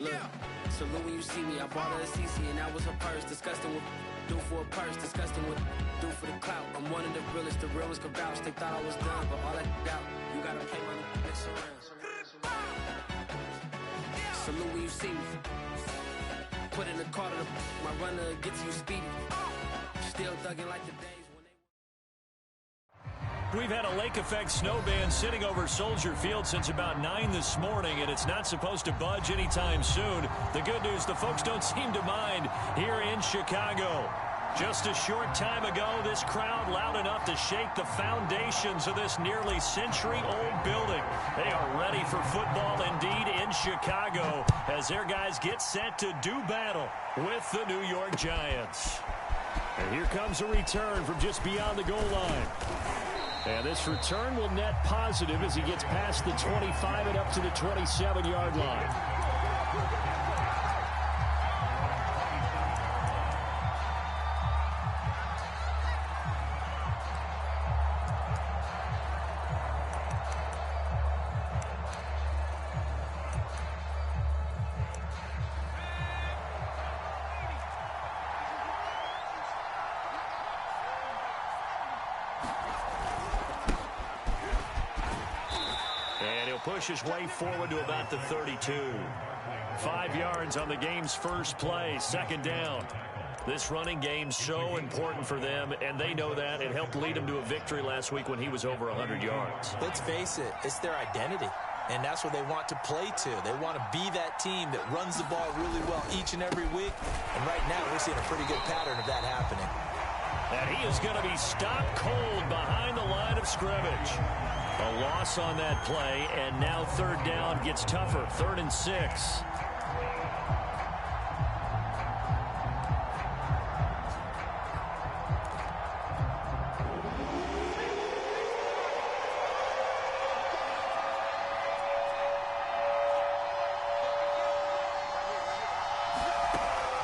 Look, salute when you see me. I bought her a CC and that was her purse. Disgusting what do for a purse. Disgusting what do for the clout. I'm one of the realest. The real ones can vouch. They thought I was done, but all that out. You gotta play my next around. Salute when you see me. Put in the car to my runner gets you speedy. Still thugging like the days. We've had a lake effect snow band sitting over Soldier Field since about 9 this morning, and it's not supposed to budge anytime soon. The good news, the folks don't seem to mind here in Chicago. Just a short time ago, this crowd loud enough to shake the foundations of this nearly century-old building. They are ready for football indeed in Chicago as their guys get set to do battle with the New York Giants. And here comes a return from just beyond the goal line. And this return will net positive as he gets past the 25 and up to the 27-yard line. Push his way forward to about the 32. 5 yards on the game's first play, second down. This running game so important for them, and they know that. It helped lead them to a victory last week when he was over 100 yards. Let's face it, it's their identity, and that's what they want to play to. They want to be that team that runs the ball really well each and every week, and right now we're seeing a pretty good pattern of that happening. And he is going to be stopped cold behind the line of scrimmage. A loss on that play, and now third down gets tougher. 3rd and 6.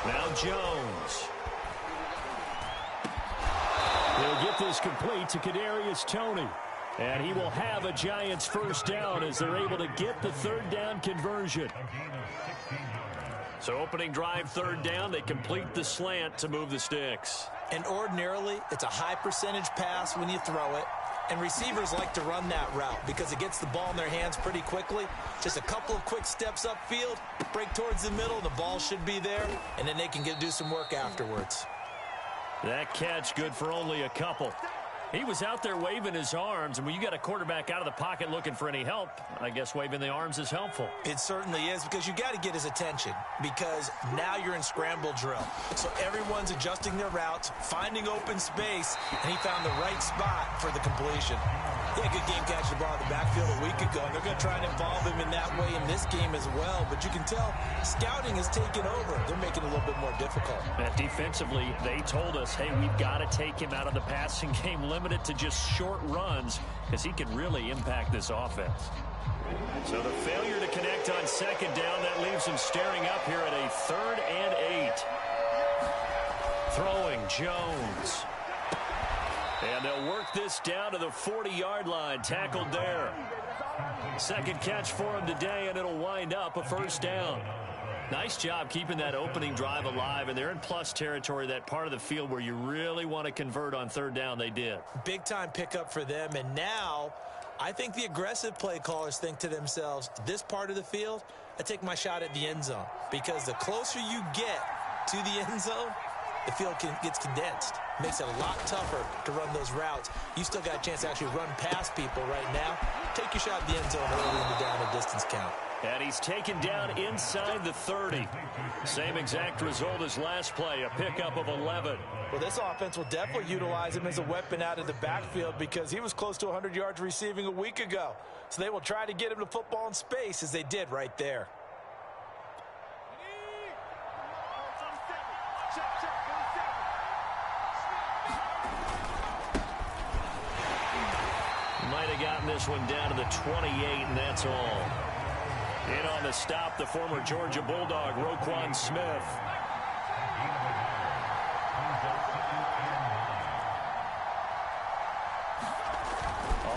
Now Jones. He'll get this complete to Kadarius Toney. And he will have a Giants first down as they're able to get the third down conversion. So opening drive, third down, they complete the slant to move the sticks. And ordinarily, it's a high percentage pass when you throw it. And receivers like to run that route because it gets the ball in their hands pretty quickly. Just a couple of quick steps upfield, break towards the middle, the ball should be there, and then they can do some work afterwards. That catch good for only a couple. He was out there waving his arms, and when you got a quarterback out of the pocket looking for any help, I guess waving the arms is helpful. It certainly is, because you got to get his attention, because now you're in scramble drill. So everyone's adjusting their routes, finding open space, and he found the right spot for the completion. He had a good game catching the ball in the backfield a week ago, and they're going to try and involve him in that way in this game as well. But you can tell scouting has taken over. They're making it a little bit more difficult. Defensively, they told us, hey, we've got to take him out of the passing game, limit it to just short runs, because he can really impact this offense. So the failure to connect on second down, that leaves him staring up here at a 3rd and 8. Throwing Jones. And they'll work this down to the 40-yard line, tackled there. Second catch for him today, and it'll wind up a first down. Nice job keeping that opening drive alive, and they're in plus territory, that part of the field where you really want to convert on third down. They did. Big-time pickup for them, and now I think the aggressive play callers think to themselves, this part of the field, I take my shot at the end zone, because the closer you get to the end zone, the field gets condensed. Makes it a lot tougher to run those routes. You still got a chance to actually run past people right now. Take your shot at the end zone early in the down and distance count. And he's taken down inside the 30. Same exact result as last play, a pickup of 11. Well, this offense will definitely utilize him as a weapon out of the backfield because he was close to 100 yards receiving a week ago. So they will try to get him the football in space as they did right there. Might have gotten this one down to the 28, and that's all. In on the stop, the former Georgia Bulldog, Roquan Smith.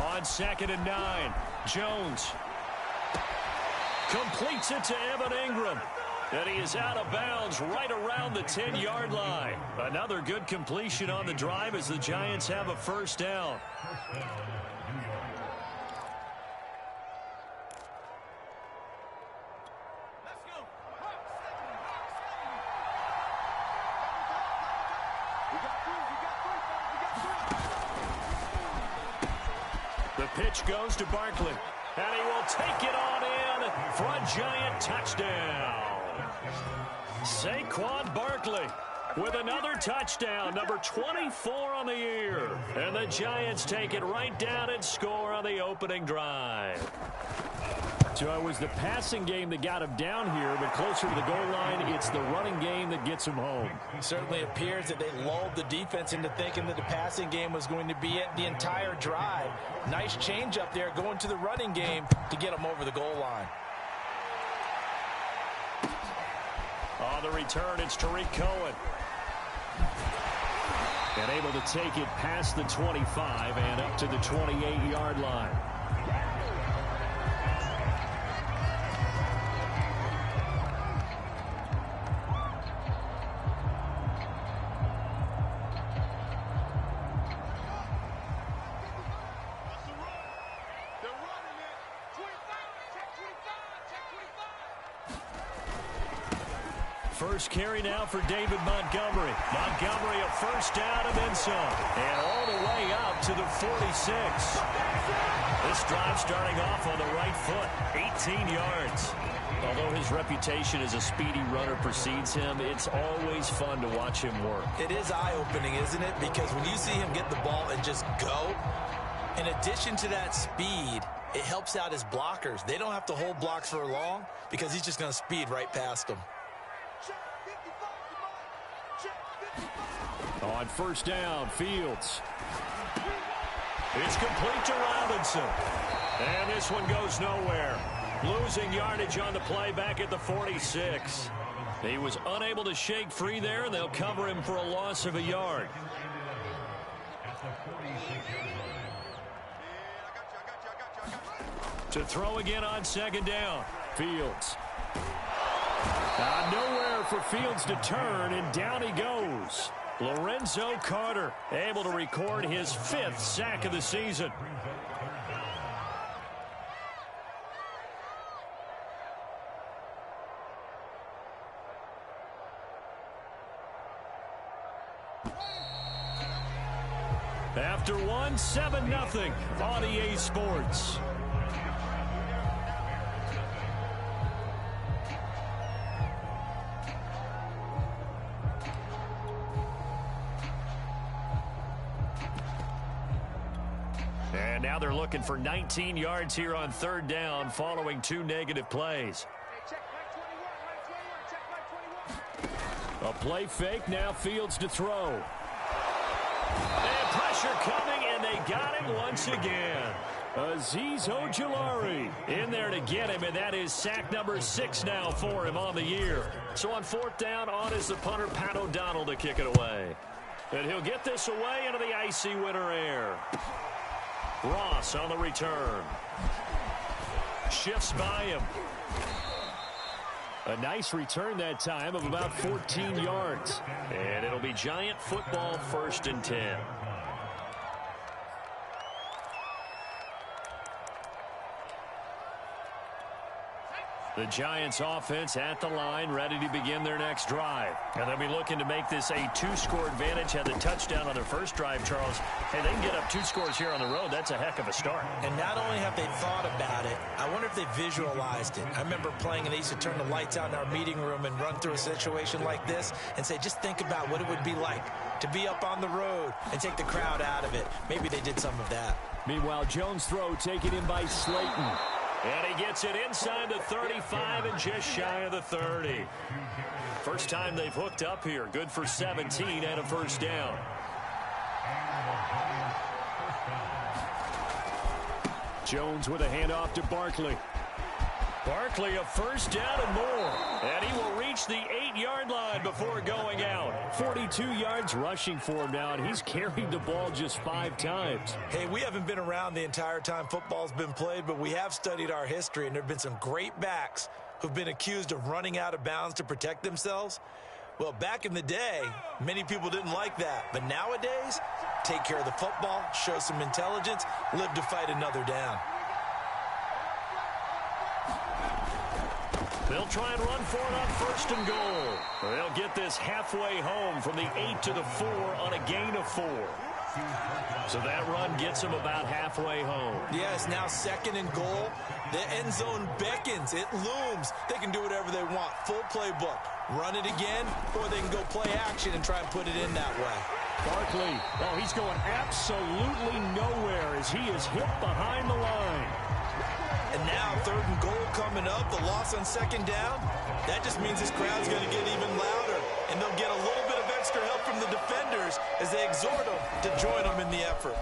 On 2nd and 9, Jones. Completes it to Evan Ingram. And he is out of bounds right around the 10-yard line. Another good completion on the drive as the Giants have a first down. The pitch goes to Barkley. And he will take it on in for a Giant touchdown. Saquon Barkley with another touchdown, number 24 on the year. And the Giants take it right down and score on the opening drive. So it was the passing game that got him down here, but closer to the goal line, it's the running game that gets him home. It certainly appears that they lulled the defense into thinking that the passing game was going to be it the entire drive. Nice change up there going to the running game to get him over the goal line. On the return, it's Tariq Cohen. And able to take it past the 25 and up to the 28-yard line. First carry now for David Montgomery. Montgomery a first down and then some. And all the way up to the 46. This drive starting off on the right foot. 18 yards. Although his reputation as a speedy runner precedes him, it's always fun to watch him work. It is eye-opening, isn't it? Because when you see him get the ball and just go, in addition to that speed, it helps out his blockers. They don't have to hold blocks for long because he's just going to speed right past them. On first down, Fields. It's complete to Robinson. And this one goes nowhere. Losing yardage on the play back at the 46. He was unable to shake free there, and they'll cover him for a loss of a yard. To throw again on second down. Fields. Nowhere for Fields to turn, and down he goes. Lorenzo Carter able to record his 5th sack of the season. After one, 7-0 on EA Sports. And now they're looking for 19 yards here on third down following 2 negative plays. A play fake, now Fields to throw. And pressure coming, and they got him once again. Azeez Ojulari in there to get him, and that is sack number 6 now for him on the year. So on fourth down, on is the punter, Pat O'Donnell, to kick it away. And he'll get this away into the icy winter air. Ross on the return. Shifts by him. A nice return that time of about 14 yards. And it'll be Giant football, 1st and 10. The Giants offense at the line, ready to begin their next drive. And they'll be looking to make this a 2-score advantage. Had the touchdown on their first drive, Charles. Hey, they can get up 2 scores here on the road. That's a heck of a start. And not only have they thought about it, I wonder if they visualized it. I remember playing, and they used to turn the lights out in our meeting room and run through a situation like this and say, just think about what it would be like to be up on the road and take the crowd out of it. Maybe they did some of that. Meanwhile, Jones' throw taken in by Slayton. And he gets it inside the 35 and just shy of the 30. First time they've hooked up here. Good for 17 and a first down. Jones with a handoff to Barkley. Barkley a first down and more. And he will reach the 8-yard line before going out. 42 yards rushing for him now, and he's carried the ball just 5 times. Hey, we haven't been around the entire time football's been played, but we have studied our history, and there have been some great backs who've been accused of running out of bounds to protect themselves. Well, back in the day, many people didn't like that. But nowadays, take care of the football, show some intelligence, live to fight another down. They'll try and run for it on 1st and goal. They'll get this halfway home from the 8 to the 4 on a gain of 4. So that run gets them about halfway home. Yes, now 2nd and goal. The end zone beckons. It looms. They can do whatever they want. Full playbook. Run it again, or they can go play action and try and put it in that way. Barkley, oh, he's going absolutely nowhere as he is hit behind the line. And now 3rd and goal coming up. The loss on 2nd down. That just means this crowd's going to get even louder. And they'll get a little bit of extra help from the defenders as they exhort them to join them in the effort.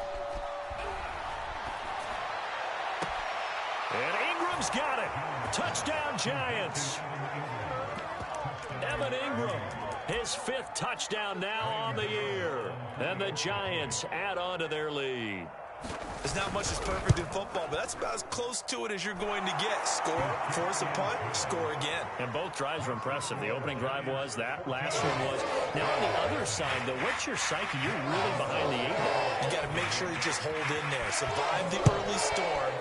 And Ingram's got it. Touchdown, Giants. Evan Ingram, his 5th touchdown now on the year. And the Giants add on to their lead. There's not much that's perfect in football, but that's about as close to it as you're going to get. Score, force a punt, score again. And both drives were impressive. The opening drive was, that last one was. Now, on the other side, though, what's your psyche? You're really behind the 8 ball. You got to make sure you just hold in there. Survive the early storm,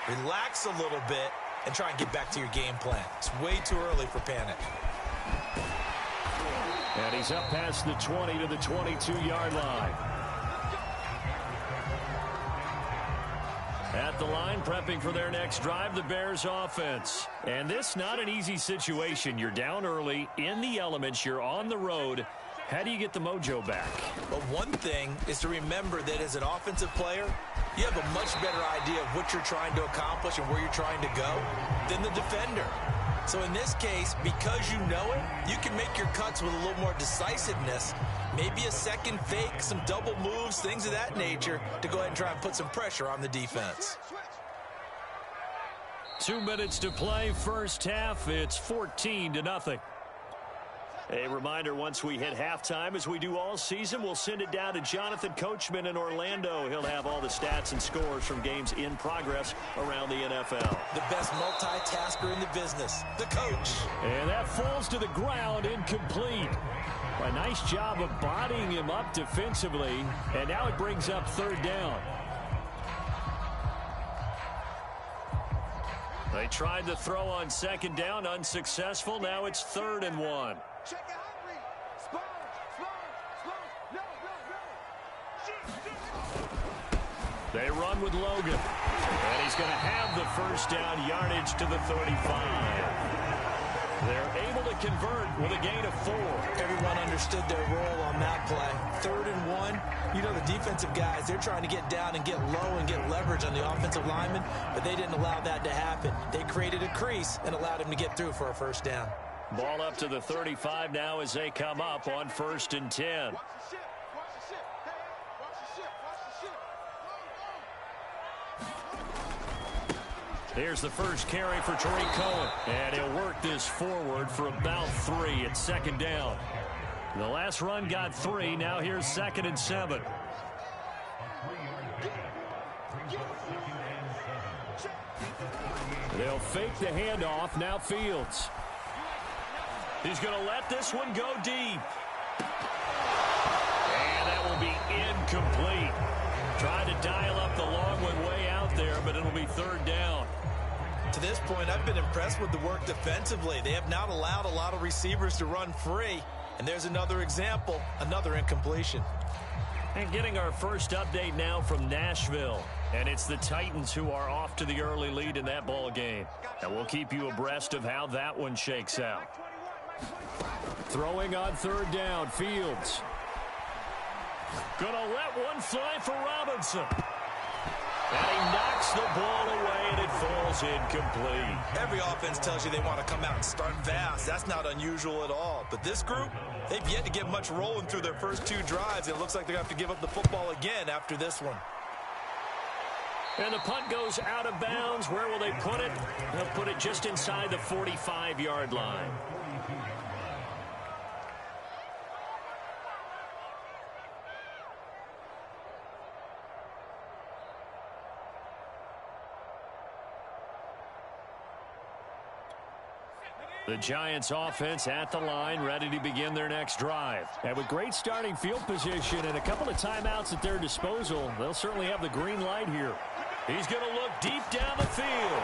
relax a little bit, and try and get back to your game plan. It's way too early for panic. And he's up past the 20 to the 22-yard line. At the line, prepping for their next drive, the Bears offense. And this not an easy situation. You're down early, in the elements, you're on the road. How do you get the mojo back? Well, one thing is to remember that as an offensive player, you have a much better idea of what you're trying to accomplish and where you're trying to go than the defender. So in this case, because you know it, you can make your cuts with a little more decisiveness. Maybe a second fake, some double moves, things of that nature to go ahead and try and put some pressure on the defense. 2 minutes to play, first half. It's 14-0. A reminder, once we hit halftime, as we do all season, we'll send it down to Jonathan Coachman in Orlando. He'll have all the stats and scores from games in progress around the NFL. The best multitasker in the business, the coach. And that falls to the ground, incomplete. A nice job of bodying him up defensively, and now it brings up 3rd down. They tried to throw on 2nd down, unsuccessful. Now it's 3rd and 1. They run with Logan. And he's going to have the 1st down, yardage to the 35. They're able to convert with a gain of 4. Everyone understood their role on that play. 3rd and 1. You know, the defensive guys, they're trying to get down and get low and get leverage on the offensive lineman, but they didn't allow that to happen. They created a crease and allowed him to get through for a 1st down. Ball up to the 35 now as they come up on 1st and 10. Here's the first carry for Tariq Cohen. And he'll work this forward for about 3 at 2nd down. The last run got 3. Now here's 2nd and 7. They'll fake the handoff. Now Fields. He's going to let this one go deep. And that will be incomplete. Tried to dial up the long one way out there, but it'll be 3rd down. To this point, I've been impressed with the work defensively. They have not allowed a lot of receivers to run free. And there's another example, another incompletion. And getting our first update now from Nashville. And it's the Titans who are off to the early lead in that ball game. And we'll keep you abreast of how that one shakes out. Throwing on 3rd down, Fields. Gonna let one fly for Robinson. And he knocks the ball away, and it falls incomplete. Every offense tells you they want to come out and start fast. That's not unusual at all. But this group, they've yet to get much rolling through their first 2 drives. It looks like they're going to have to give up the football again after this one. And the punt goes out of bounds. Where will they put it? They'll put it just inside the 45-yard line. The Giants offense at the line, ready to begin their next drive. And with great starting field position and a couple of timeouts at their disposal, they'll certainly have the green light here. He's going to look deep down the field.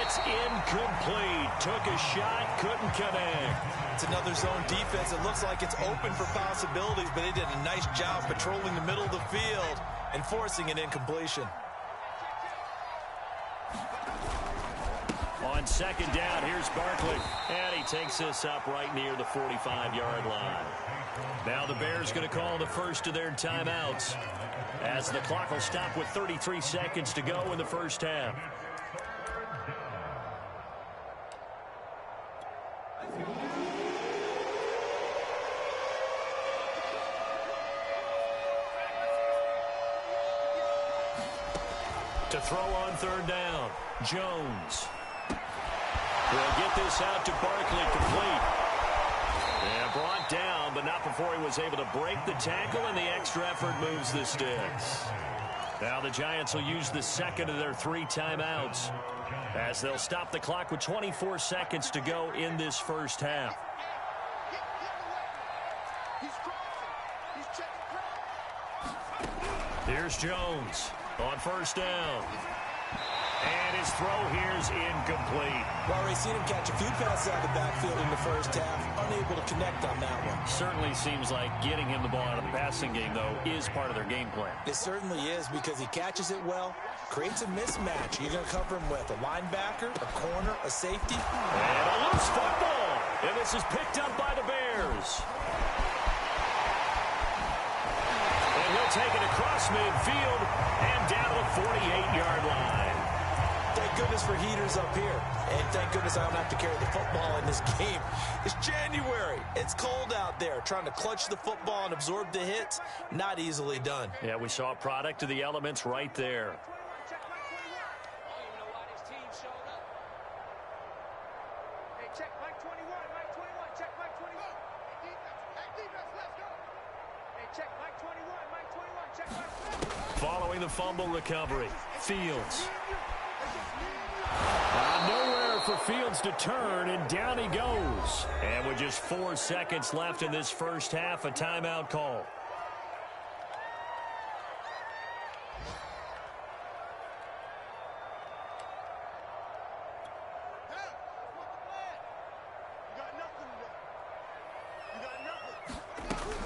It's incomplete. Took a shot, couldn't connect. It's another zone defense. It looks like it's open for possibilities, but they did a nice job patrolling the middle of the field and forcing an incompletion. On second down, here's Barkley. And he takes this up right near the 45-yard line. Now the Bears going to call the first of their timeouts, as the clock will stop with 33 seconds to go in the first half. To throw on third down, Jones. Will get this out to Barkley, complete. And brought down, but not before he was able to break the tackle, and the extra effort moves the sticks. Now the Giants will use the second of their 3 timeouts, as they'll stop the clock with 24 seconds to go in this first half. Here's Jones on first down. And his throw here's incomplete. Well, we've seen him catch a few passes out of the backfield in the first half. Unable to connect on that one. Certainly seems like getting him the ball out of the passing game, though, is part of their game plan. It certainly is, because he catches it well, creates a mismatch. You're going to cover him with a linebacker, a corner, a safety. And a loose football. And this is picked up by the Bears. And he'll take it across midfield and down to the 48-yard line. Thank goodness for heaters up here. And thank goodness I don't have to carry the football in this game. It's January. It's cold out there. Trying to clutch the football and absorb the hits, not easily done. Yeah, we saw a product of the elements right there. Following the fumble recovery, Fields. Nowhere for Fields to turn, and down he goes. And with just 4 seconds left in this first half, a timeout call.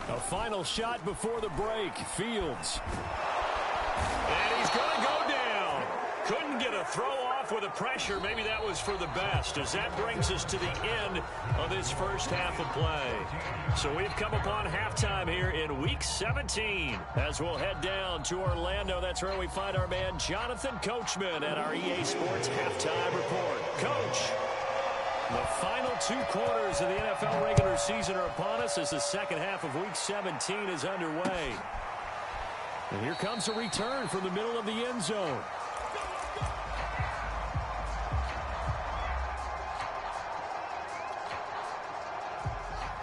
A final shot before the break, Fields. And he's going to go down. Couldn't get a throw off with the pressure. Maybe that was for the best, as that brings us to the end of this first half of play. So we've come upon halftime here in Week 17. As we'll head down to Orlando, that's where we find our man Jonathan Coachman at our EA Sports Halftime Report. Coach, the final 2 quarters of the NFL regular season are upon us as the second half of Week 17 is underway. And here comes a return from the middle of the end zone.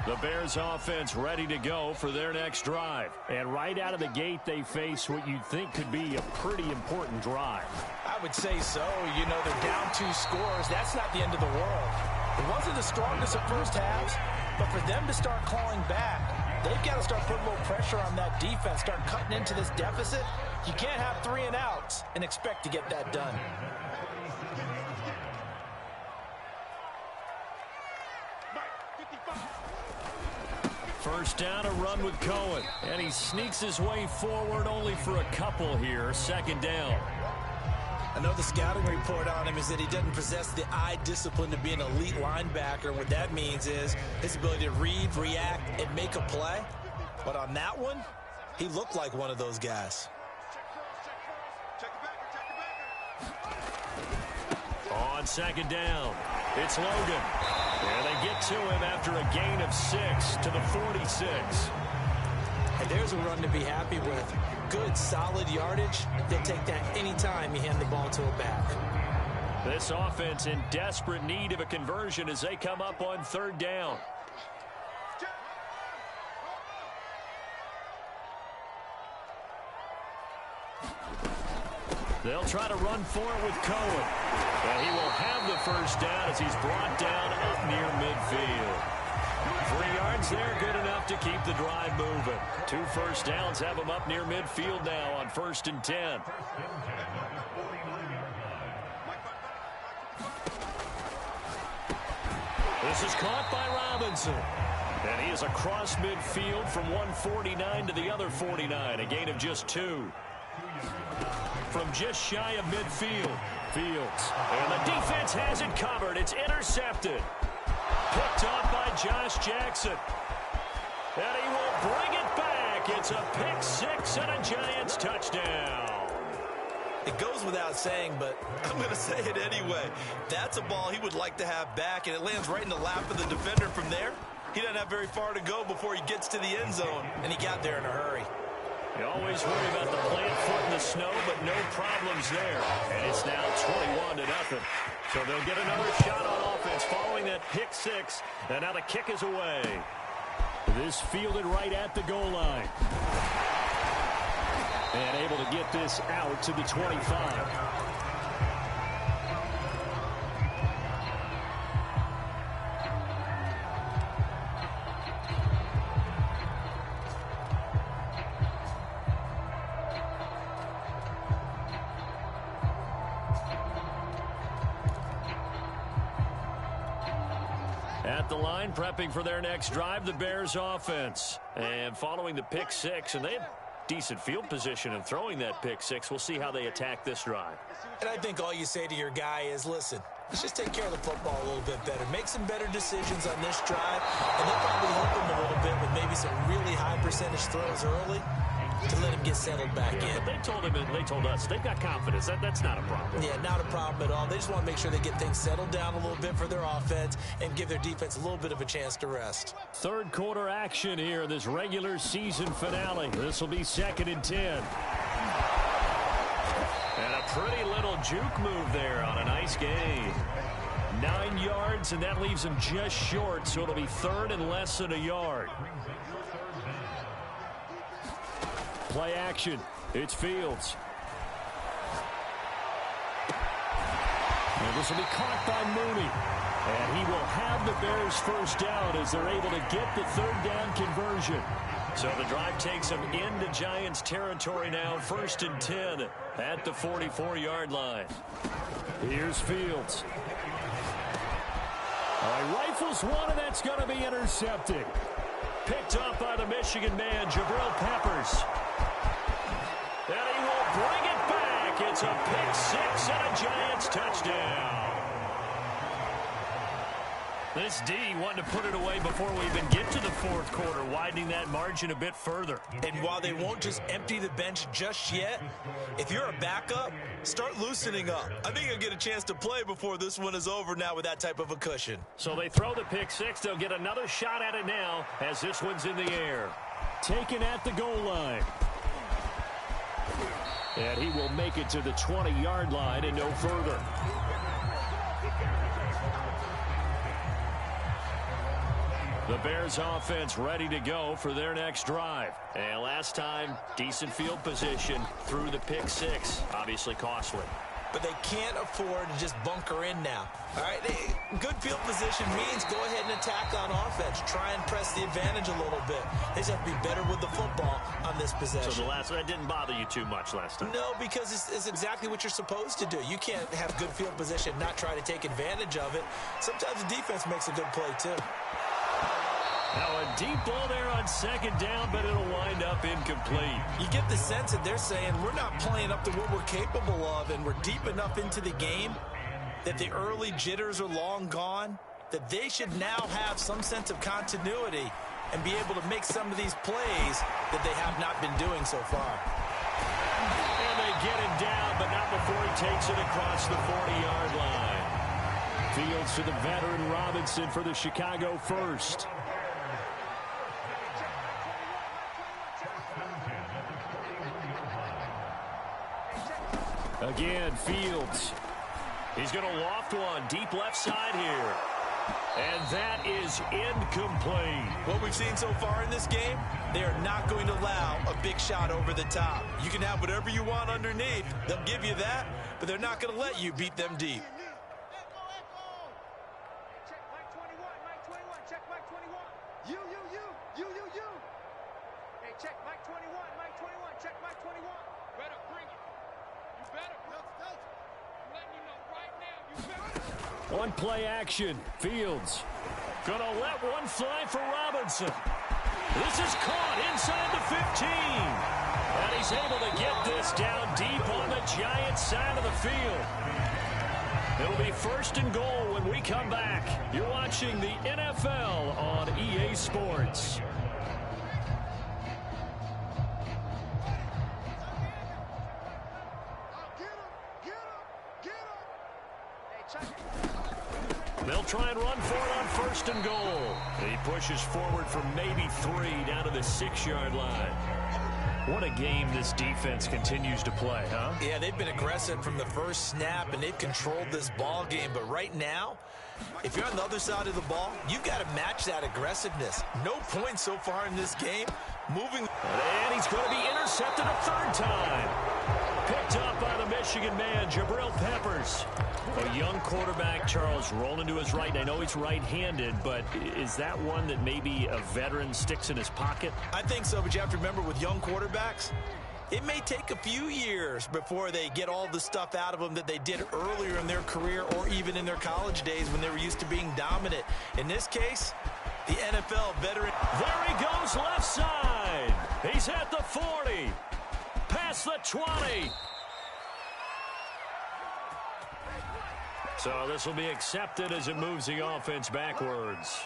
The Bears offense ready to go for their next drive. And right out of the gate, they face what you'd think could be a pretty important drive. I would say so. You know, they're down 2 scores. That's not the end of the world. It wasn't the strongest of first halves, but for them to start clawing back, they've got to start putting a little pressure on that defense, start cutting into this deficit. You can't have 3 and outs and expect to get that done. First down, a run with Cohen. And he sneaks his way forward only for a couple here. Second down. I know the scouting report on him is that he doesn't possess the eye discipline to be an elite linebacker. What that means is his ability to read, react, and make a play. But on that one, he looked like one of those guys. On second down, it's Logan. And they get to him after a gain of 6 to the 46. And there's a run to be happy with. Good, solid yardage. They'll take that anytime you hand the ball to a back. This offense in desperate need of a conversion as they come up on third down. They'll try to run for it with Cohen. And he will have the first down as he's brought down up near midfield. 3 yards there, good enough to keep the drive moving. 2 first downs have him up near midfield now on 1st and 10. This is caught by Robinson. And he is across midfield from 149 to the other 49, a gain of just 2. From just shy of midfield, Fields. And the defense has it covered. It's intercepted. Picked up by Josh Jackson. And he will bring it back. It's a pick 6 and a Giants touchdown. It goes without saying, but I'm going to say it anyway. That's a ball he would like to have back, and it lands right in the lap of the defender from there. He doesn't have very far to go before he gets to the end zone, and he got there in a hurry. You always worry about the plant foot in the snow, but no problems there. And it's now 21-0. So they'll get another shot on offense following that pick 6, and now the kick is away. This fielded right at the goal line. And able to get this out to the 25. At the line, prepping for their next drive, the Bears offense. And following the pick 6, and they have decent field position in throwing that pick 6. We'll see how they attack this drive. And I think all you say to your guy is, listen, let's just take care of the football a little bit better. Make some better decisions on this drive, and they'll probably help him a little bit with maybe some really high percentage throws early to let him get settled back in. But they told us they've got confidence. That's not a problem. Yeah, not a problem at all. They just want to make sure they get things settled down a little bit for their offense and give their defense a little bit of a chance to rest. Third quarter action here, this regular season finale. This will be 2nd and 10. And a pretty little juke move there on a nice gain. 9 yards, and that leaves him just short, so it'll be 3rd and less than a yard. Play action. It's Fields. And this will be caught by Mooney. And he will have the Bears first down as they're able to get the 3rd down conversion. So the drive takes them into Giants territory now. 1st and 10 at the 44-yard line. Here's Fields. All right, rifles one, and that's going to be intercepted. Picked up by the Michigan man, Jabril Peppers. And he will bring it back. It's a pick 6 and a Giants touchdown. This D wanting to put it away before we even get to the 4th quarter, widening that margin a bit further. And while they won't just empty the bench just yet, if you're a backup, start loosening up. I think you'll get a chance to play before this one is over now with that type of a cushion. So they throw the pick 6. They'll get another shot at it now as this one's in the air. Taken at the goal line. And he will make it to the 20-yard line and no further. The Bears offense ready to go for their next drive. And last time, decent field position through the pick 6. Obviously costly. But they can't afford to just bunker in now. All right, good field position means go ahead and attack on offense. Try and press the advantage a little bit. They just have to be better with the football on this possession. So that didn't bother you too much last time? No, because it's exactly what you're supposed to do. You can't have good field position, not try to take advantage of it. Sometimes the defense makes a good play, too. Now a deep ball there on 2nd down, but it'll wind up incomplete. You get the sense that they're saying we're not playing up to what we're capable of, and we're deep enough into the game that the early jitters are long gone, that they should now have some sense of continuity and be able to make some of these plays that they have not been doing so far. And they get him down, but not before he takes it across the 40-yard line. Fields to the veteran Robinson for the Chicago first. Again, Fields. He's going to loft one deep left side here. And that is incomplete. What we've seen so far in this game, they are not going to allow a big shot over the top. You can have whatever you want underneath. They'll give you that, but they're not going to let you beat them deep. Check Mike 21, Mike 21, check Mike 21. You. Hey, check Mike 21, Mike 21, check Mike 21. Better bring it. You better. I'm letting you know right now, you better. One play action. Fields gonna let one fly for Robinson. This is caught inside the 15. And he's able to get this down deep on the Giants side of the field. It'll be 1st and goal when we come back. You're watching the NFL on EA Sports. They'll try and run for it on 1st and goal. He pushes forward for maybe 3 down to the 6-yard line. What a game this defense continues to play, huh? Yeah, they've been aggressive from the first snap, and they've controlled this ball game. But right now, if you're on the other side of the ball, you've got to match that aggressiveness. No points so far in this game. Moving. And he's going to be intercepted a 3rd time. Picked up by the Michigan man, Jabril Peppers. A young quarterback, Charles, rolling to his right. I know he's right-handed, but is that one that maybe a veteran sticks in his pocket? I think so, but you have to remember with young quarterbacks, it may take a few years before they get all the stuff out of them that they did earlier in their career or even in their college days when they were used to being dominant. In this case, the NFL veteran. There he goes left side. He's at the 40. Past the 20. So this will be accepted as it moves the offense backwards.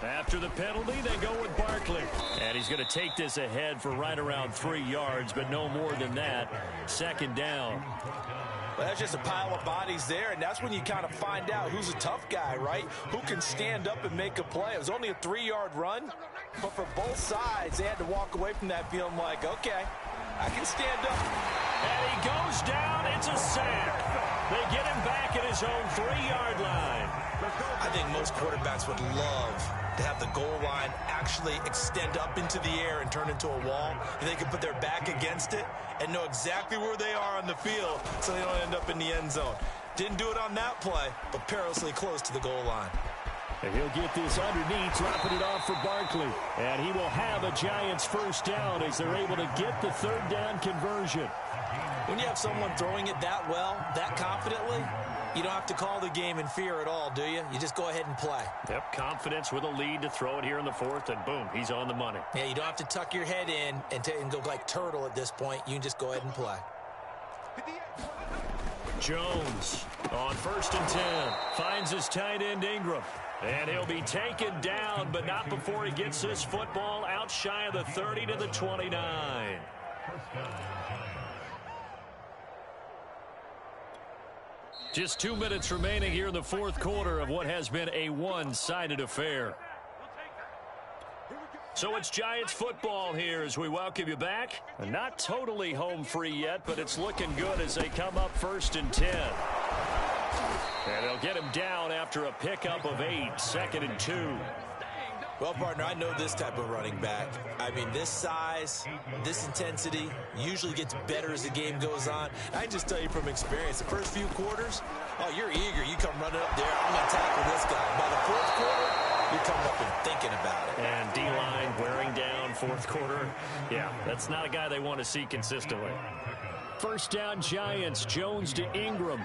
After the penalty, they go with Barkley. And he's going to take this ahead for right around 3 yards, but no more than that. 2nd down. Well, that's just a pile of bodies there, and that's when you kind of find out who's a tough guy, right? Who can stand up and make a play. It was only a 3-yard run, but for both sides, they had to walk away from that feeling like, okay, I can stand up. And he goes down. It's a sack. They get him back at his own 3-yard line. I think most quarterbacks would love to have the goal line actually extend up into the air and turn into a wall, and they can put their back against it and know exactly where they are on the field so they don't end up in the end zone. Didn't do it on that play, but perilously close to the goal line. And he'll get this underneath, dropping it off for Barkley. And he will have a Giants 1st down as they're able to get the 3rd down conversion. When you have someone throwing it that well, that confidently, you don't have to call the game in fear at all, do you? You just go ahead and play. Yep, confidence with a lead to throw it here in the 4th, and boom, he's on the money. Yeah, you don't have to tuck your head in and go like turtle at this point. You can just go ahead and play. Jones on 1st and 10. Finds his tight end Ingram. And he'll be taken down, but not before he gets this football out shy of the 30 to the 29. Just 2 minutes remaining here in the 4th quarter of what has been a one-sided affair. So it's Giants football here as we welcome you back. Not totally home free yet, but it's looking good as they come up 1st and 10. And they'll get him down after a pickup of 8, 2nd and 2. Well, partner, I know this type of running back. I mean, this size, this intensity usually gets better as the game goes on. I can just tell you from experience, the first few quarters, oh, you're eager. You come running up there, I'm going to tackle this guy. By the 4th quarter, you're coming up and thinking about it. And D-line wearing down 4th quarter. Yeah, that's not a guy they want to see consistently. 1st down Giants, Jones to Ingram.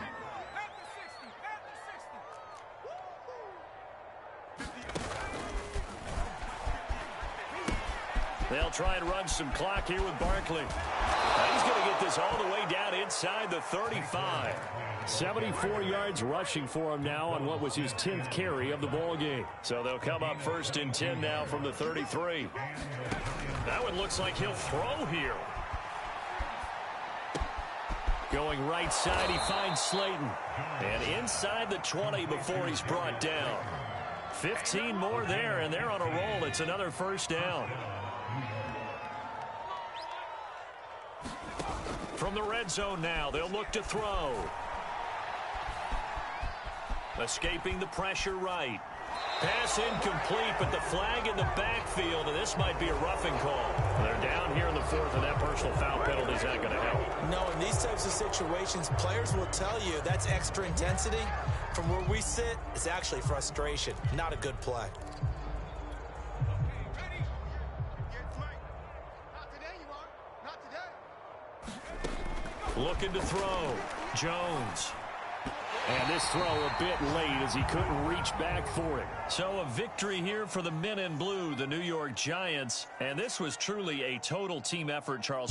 They'll try and run some clock here with Barkley. He's going to get this all the way down inside the 35. 74 yards rushing for him now on what was his 10th carry of the ball game. So they'll come up 1st and 10 now from the 33. That one looks like he'll throw here. Going right side, he finds Slayton. And inside the 20 before he's brought down. 15 more there, and they're on a roll. It's another 1st down. From the red zone now, they'll look to throw. Escaping the pressure right. Pass incomplete, but the flag in the backfield, and this might be a roughing call. They're down here in the fourth, and that personal foul penalty is not going to help. No, in these types of situations, players will tell you that's extra intensity. From where we sit, it's actually frustration, not a good play. Looking to throw. Jones. And this throw a bit late as he couldn't reach back for it. So a victory here for the men in blue, the New York Giants. And this was truly a total team effort, Charles.